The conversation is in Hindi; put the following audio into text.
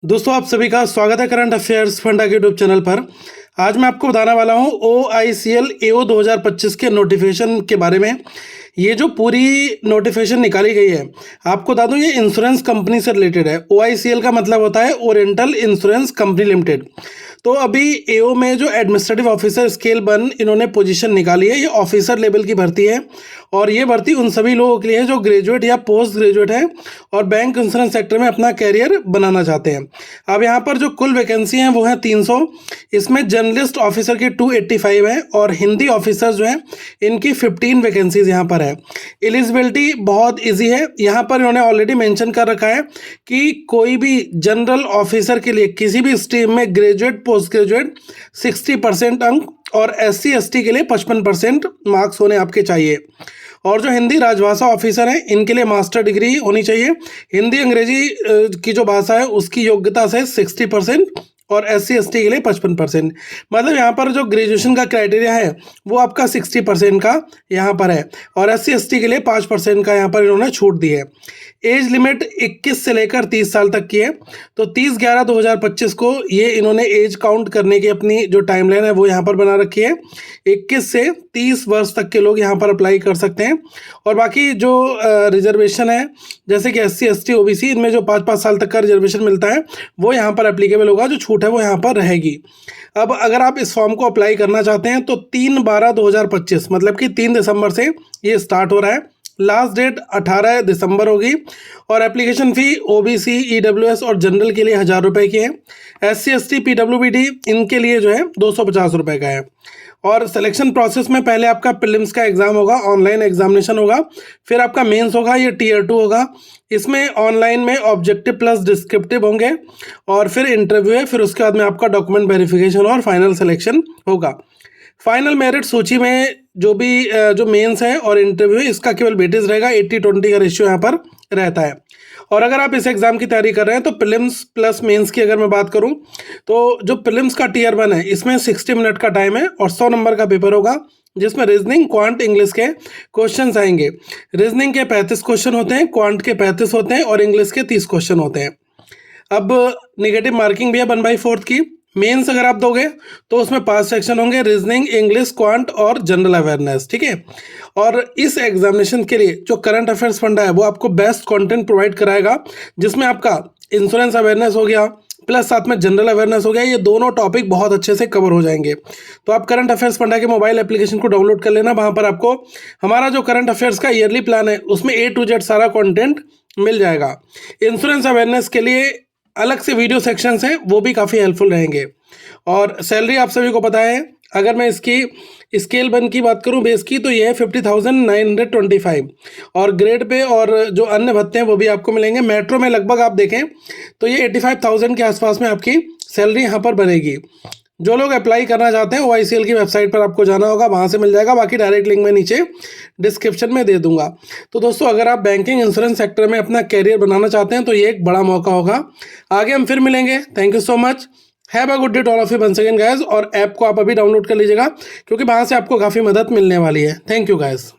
दोस्तों आप सभी का स्वागत है करंट अफेयर्स फंडा के यूट्यूब चैनल पर। आज मैं आपको बताने वाला हूं OICL AO 2025 के नोटिफिकेशन के बारे में। ये जो पूरी नोटिफिकेशन निकाली गई है, आपको बता दूं ये इंश्योरेंस कंपनी से रिलेटेड है। OICL का मतलब होता है ओरिएंटल इंश्योरेंस कंपनी लिमिटेड। तो अभी AO में जो एडमिनिस्ट्रेटिव ऑफिसर स्केल 1 इन्होंने पोजीशन निकाली है, ये ऑफिसर लेवल की भर्ती है और ये भर्ती उन सभी लोगों के लिए है जो ग्रेजुएट या पोस्ट ग्रेजुएट है और बैंक इंश्योरेंस सेक्टर में अपना कैरियर बनाना चाहते हैं। अब यहाँ पर जो कुल वैकेंसी हैं वो है 300। इसमें जर्नलिस्ट ऑफिसर की 285 है और हिंदी ऑफिसर जो हैं इनकी 15 वैकेंसीज यहाँ पर है। एलिजिबिलिटी बहुत इजी है, यहाँ पर इन्होंने ऑलरेडी मेंशन कर रखा है कि कोई भी जनरल ऑफिसर के लिए किसी भी स्ट्रीम में ग्रेजुएट पोस्ट ग्रेजुएट 60% अंक और SC ST के लिए 55% मार्क्स होने आपके चाहिए। और जो हिंदी राजभाषा ऑफिसर हैं इनके लिए मास्टर डिग्री होनी चाहिए। हिंदी अंग्रेजी की जो भाषा है उसकी योग्यता से 60% और SC ST के लिए 55%। मतलब यहाँ पर जो ग्रेजुएशन का क्राइटेरिया है वो आपका 60% का यहाँ पर है और SC ST के लिए 5% का यहाँ पर इन्होंने छूट दी है। एज लिमिट 21 से लेकर 30 साल तक की है। तो 30/11/2025 को ये इन्होंने एज काउंट करने की अपनी जो टाइमलाइन है वो यहाँ पर बना रखी है। 21 से 30 वर्ष तक के लोग यहाँ पर अप्लाई कर सकते हैं और बाकी जो रिजर्वेशन है जैसे कि SC ST OBC इनमें जो 5-5 साल तक का रिजर्वेशन मिलता है वो यहाँ पर एप्लीकेबल होगा, जो छूट है वो यहाँ पर रहेगी। अब अगर आप इस फॉर्म को अप्लाई करना चाहते हैं तो 3/12/2025 मतलब कि 3 दिसंबर से ये स्टार्ट हो रहा है। लास्ट डेट 18 दिसंबर होगी और एप्लीकेशन फ़ी OBC EWS और जनरल के लिए 1000 रुपये की है। SC ST PWBD इनके लिए जो है 250 रुपये का है। और सिलेक्शन प्रोसेस में पहले आपका प्रीलिम्स का एग्ज़ाम होगा, ऑनलाइन एग्जामिनेशन होगा, फिर आपका मेंस होगा, ये Tier 2 होगा। इसमें ऑनलाइन में ऑब्जेक्टिव प्लस डिस्क्रिप्टिव होंगे और फिर इंटरव्यू है, फिर उसके बाद में आपका डॉक्यूमेंट वेरिफिकेशन और फाइनल सिलेक्शन होगा। फाइनल मेरिट सूची में जो भी जो मेंस है और इंटरव्यू है इसका केवल वेटेज रहेगा, 80-20 का रेशियो यहाँ पर रहता है। और अगर आप इस एग्ज़ाम की तैयारी कर रहे हैं तो प्रीलिम्स प्लस मेंस की अगर मैं बात करूं तो जो प्रीलिम्स का Tier 1 है इसमें 60 मिनट का टाइम है और 100 नंबर का पेपर होगा जिसमें रीजनिंग क्वांट इंग्लिश के क्वेश्चंस आएंगे। रीजनिंग के 35 क्वेश्चन होते हैं, क्वांट के 35 होते हैं और इंग्लिश के 30 क्वेश्चन होते हैं। अब नेगेटिव मार्किंग भी है 1/4 की। मेंस अगर आप दोगे तो उसमें 5 सेक्शन होंगे, रीजनिंग, इंग्लिश, क्वांट और जनरल अवेयरनेस, ठीक है। और इस एग्जामिनेशन के लिए जो करंट अफेयर्स फंडा है वो आपको बेस्ट कंटेंट प्रोवाइड कराएगा, जिसमें आपका इंश्योरेंस अवेयरनेस हो गया प्लस साथ में जनरल अवेयरनेस हो गया। ये दोनों टॉपिक बहुत अच्छे से कवर हो जाएंगे। तो आप करंट अफेयर्स फंडा के मोबाइल एप्लीकेशन को डाउनलोड कर लेना, वहाँ पर आपको हमारा जो करंट अफेयर्स का ईयरली प्लान है उसमें A to Z सारा कंटेंट मिल जाएगा। इंश्योरेंस अवेयरनेस के लिए अलग से वीडियो सेक्शंस हैं, वो भी काफ़ी हेल्पफुल रहेंगे। और सैलरी आप सभी को पता है, अगर मैं इसकी स्केल 1 की बात करूं बेस की तो ये है 50,925 और ग्रेड पे और जो अन्य भत्ते हैं वो भी आपको मिलेंगे। मेट्रो में लगभग आप देखें तो ये 85,000 के आसपास में आपकी सैलरी यहाँ पर बनेगी। जो लोग अप्लाई करना चाहते हैं OICL की वेबसाइट पर आपको जाना होगा, वहाँ से मिल जाएगा। बाकी डायरेक्ट लिंक मैं नीचे डिस्क्रिप्शन में दे दूंगा। तो दोस्तों अगर आप बैंकिंग इंश्योरेंस सेक्टर में अपना कैरियर बनाना चाहते हैं तो ये एक बड़ा मौका होगा। आगे हम फिर मिलेंगे। Thank you so much. Have a good day to all of you once again guys. और ऐप को आप अभी डाउनलोड कर लीजिएगा क्योंकि वहाँ से आपको काफ़ी मदद मिलने वाली है। Thank you guys.